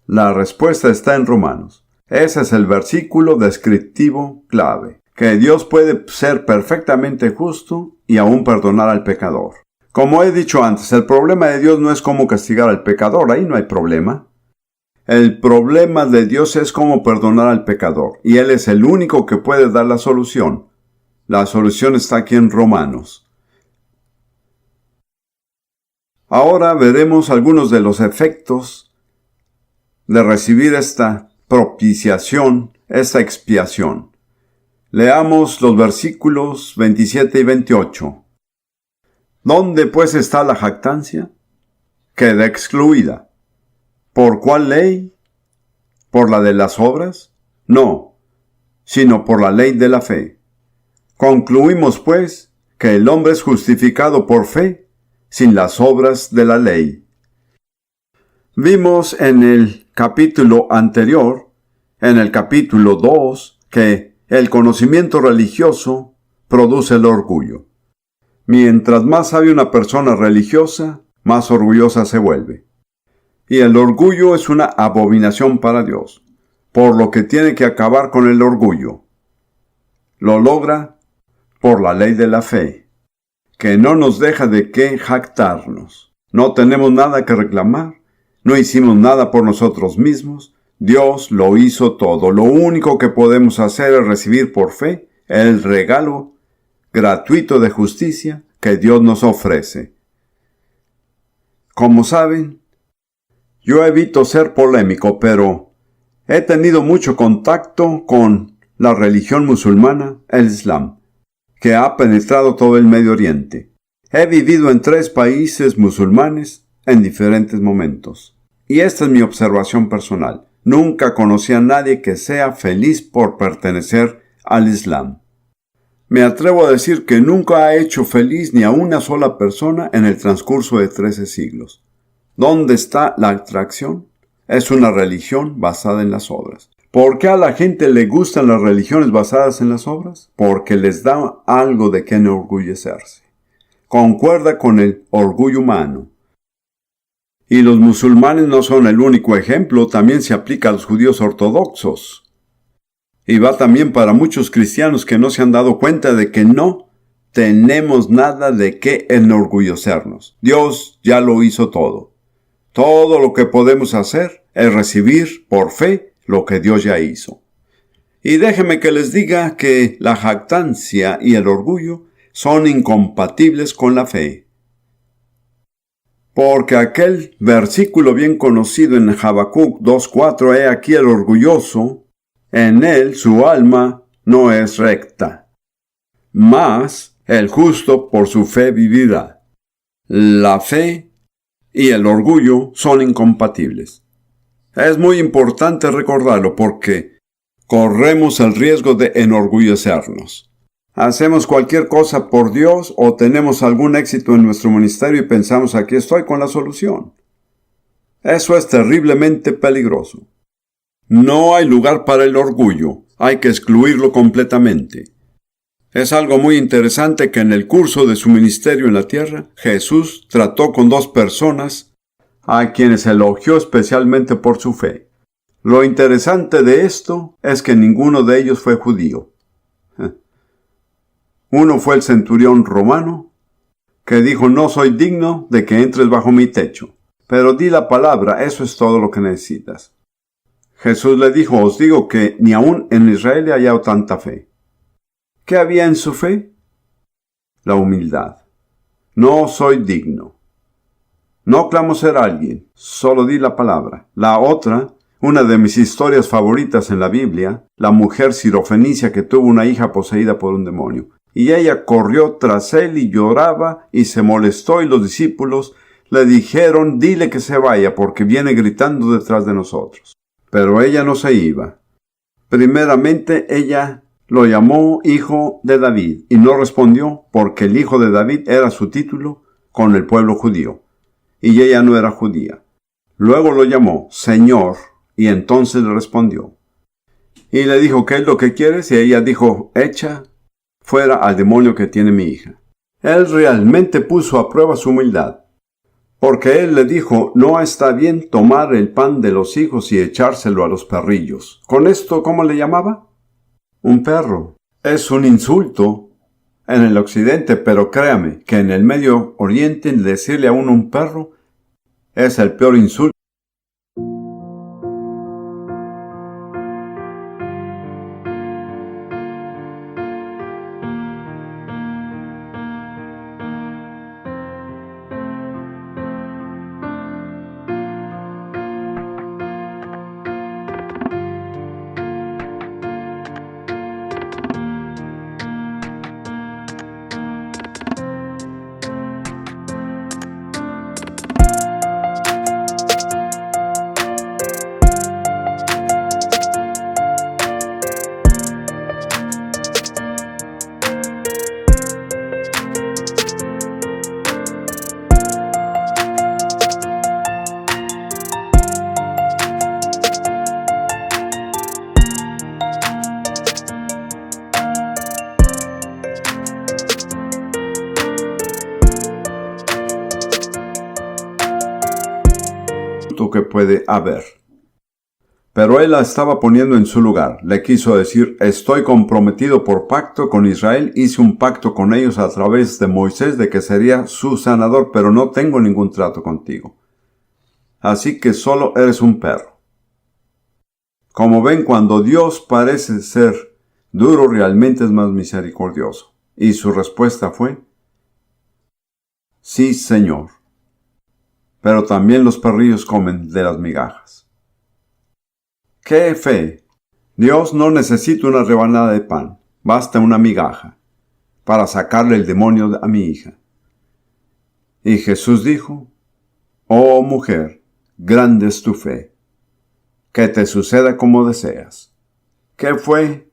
La respuesta está en Romanos. Ese es el versículo descriptivo clave, que Dios puede ser perfectamente justo y aún perdonar al pecador. Como he dicho antes, el problema de Dios no es cómo castigar al pecador, ahí no hay problema. El problema de Dios es cómo perdonar al pecador, y Él es el único que puede dar la solución. La solución está aquí en Romanos. Ahora veremos algunos de los efectos de recibir esta propiciación, esta expiación. Leamos los versículos 27 y 28. ¿Dónde pues está la jactancia? Queda excluida. ¿Por cuál ley? ¿Por la de las obras? No, sino por la ley de la fe. Concluimos pues que el hombre es justificado por fe, sin las obras de la ley. Vimos en el capítulo anterior, en el capítulo 2, que el conocimiento religioso produce el orgullo. Mientras más sabe una persona religiosa, más orgullosa se vuelve. Y el orgullo es una abominación para Dios, por lo que tiene que acabar con el orgullo. Lo logra por la ley de la fe, que no nos deja de qué jactarnos. No tenemos nada que reclamar, no hicimos nada por nosotros mismos, Dios lo hizo todo. Lo único que podemos hacer es recibir por fe el regalo gratuito de justicia que Dios nos ofrece. Como saben, yo evito ser polémico, pero he tenido mucho contacto con la religión musulmana, el Islam, que ha penetrado todo el Medio Oriente. He vivido en 3 países musulmanes en diferentes momentos. Y esta es mi observación personal. Nunca conocí a nadie que sea feliz por pertenecer al Islam. Me atrevo a decir que nunca ha hecho feliz ni a una sola persona en el transcurso de 13 siglos. ¿Dónde está la atracción? Es una religión basada en las obras. ¿Por qué a la gente le gustan las religiones basadas en las obras? Porque les da algo de qué enorgullecerse. Concuerda con el orgullo humano. Y los musulmanes no son el único ejemplo, también se aplica a los judíos ortodoxos. Y va también para muchos cristianos que no se han dado cuenta de que no tenemos nada de qué enorgullecernos. Dios ya lo hizo todo. Todo lo que podemos hacer es recibir por fe lo que Dios ya hizo. Y déjenme que les diga que la jactancia y el orgullo son incompatibles con la fe. Porque aquel versículo bien conocido en Habacuc 2:4, he aquí el orgulloso, en él su alma no es recta, mas el justo por su fe vivirá. La fe y el orgullo son incompatibles. Es muy importante recordarlo porque corremos el riesgo de enorgullecernos. Hacemos cualquier cosa por Dios o tenemos algún éxito en nuestro ministerio y pensamos, aquí estoy con la solución. Eso es terriblemente peligroso. No hay lugar para el orgullo, hay que excluirlo completamente. Es algo muy interesante que en el curso de su ministerio en la tierra, Jesús trató con 2 personas a quienes elogió especialmente por su fe. Lo interesante de esto es que ninguno de ellos fue judío. Uno fue el centurión romano, que dijo, no soy digno de que entres bajo mi techo, pero di la palabra, eso es todo lo que necesitas. Jesús le dijo, os digo que ni aún en Israel he hallado tanta fe. ¿Qué había en su fe? La humildad. No soy digno. No clamo ser alguien, solo di la palabra. La otra, una de mis historias favoritas en la Biblia, la mujer sirofenicia que tuvo una hija poseída por un demonio. Y ella corrió tras él y lloraba y se molestó y los discípulos le dijeron, dile que se vaya porque viene gritando detrás de nosotros. Pero ella no se iba. Primeramente ella lo llamó hijo de David y no respondió porque el hijo de David era su título con el pueblo judío y ella no era judía. Luego lo llamó Señor y entonces le respondió. Y le dijo, ¿qué es lo que quieres? Y ella dijo, echa fuera al demonio que tiene mi hija. Él realmente puso a prueba su humildad. Porque él le dijo, no está bien tomar el pan de los hijos y echárselo a los perrillos. ¿Con esto cómo le llamaba? Un perro. Es un insulto en el occidente, pero créame que en el Medio Oriente decirle a uno un perro es el peor insulto. Que puede haber. Pero él la estaba poniendo en su lugar. Le quiso decir, estoy comprometido por pacto con Israel, hice un pacto con ellos a través de Moisés de que sería su sanador, pero no tengo ningún trato contigo. Así que solo eres un perro. Como ven, cuando Dios parece ser duro, realmente es más misericordioso. Y su respuesta fue, sí, Señor. Pero también los perrillos comen de las migajas. ¡Qué fe! Dios no necesita una rebanada de pan, basta una migaja, para sacarle el demonio a mi hija. Y Jesús dijo, oh mujer, grande es tu fe, que te suceda como deseas. ¿Qué fue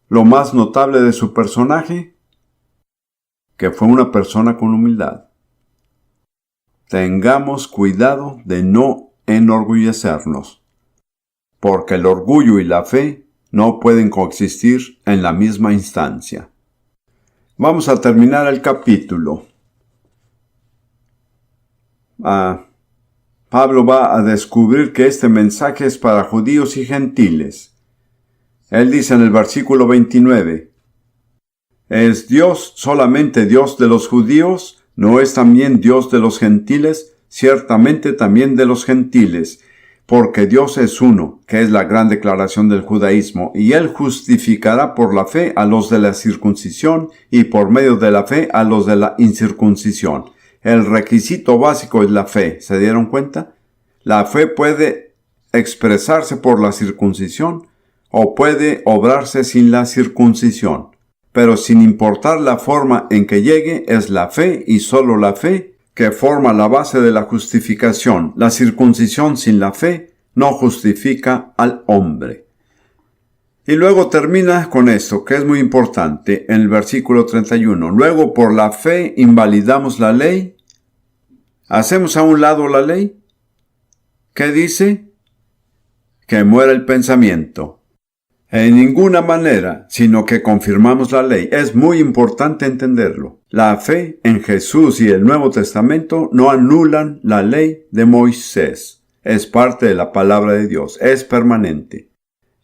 lo más notable de su personaje? Que fue una persona con humildad. Tengamos cuidado de no enorgullecernos, porque el orgullo y la fe no pueden coexistir en la misma instancia. Vamos a terminar el capítulo. Pablo va a descubrir que este mensaje es para judíos y gentiles. Él dice en el versículo 29, ¿es Dios solamente Dios de los judíos? ¿No es también Dios de los gentiles? Ciertamente también de los gentiles, porque Dios es uno, que es la gran declaración del judaísmo, y Él justificará por la fe a los de la circuncisión y por medio de la fe a los de la incircuncisión. El requisito básico es la fe, ¿se dieron cuenta? La fe puede expresarse por la circuncisión o puede obrarse sin la circuncisión. Pero sin importar la forma en que llegue, es la fe y solo la fe que forma la base de la justificación. La circuncisión sin la fe no justifica al hombre. Y luego termina con esto, que es muy importante, en el versículo 31. Luego, por la fe invalidamos la ley. ¿Hacemos a un lado la ley? ¿Qué dice? Que muera el pensamiento. En ninguna manera, sino que confirmamos la ley. Es muy importante entenderlo. La fe en Jesús y el Nuevo Testamento no anulan la ley de Moisés. Es parte de la palabra de Dios. Es permanente.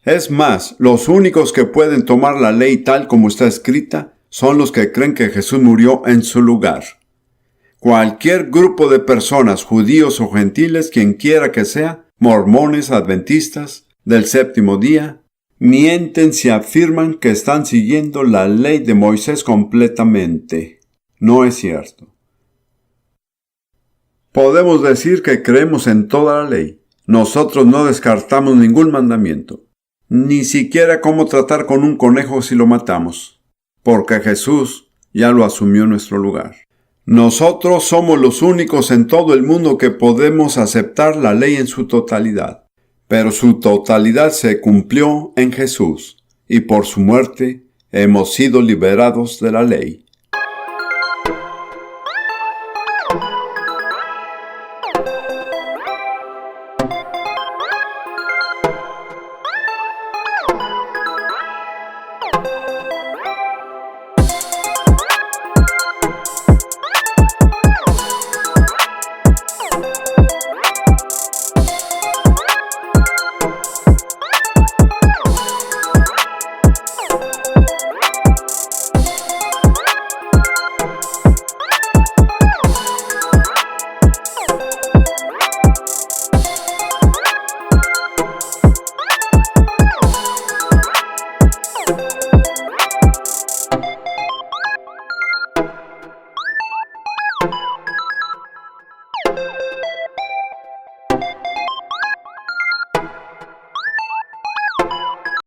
Es más, los únicos que pueden tomar la ley tal como está escrita son los que creen que Jesús murió en su lugar. Cualquier grupo de personas, judíos o gentiles, quien quiera que sea, mormones, adventistas, del séptimo día, mienten si afirman que están siguiendo la ley de Moisés completamente. No es cierto. Podemos decir que creemos en toda la ley. Nosotros no descartamos ningún mandamiento, ni siquiera cómo tratar con un conejo si lo matamos, porque Jesús ya lo asumió en nuestro lugar. Nosotros somos los únicos en todo el mundo que podemos aceptar la ley en su totalidad. Pero su totalidad se cumplió en Jesús, y por su muerte hemos sido liberados de la ley.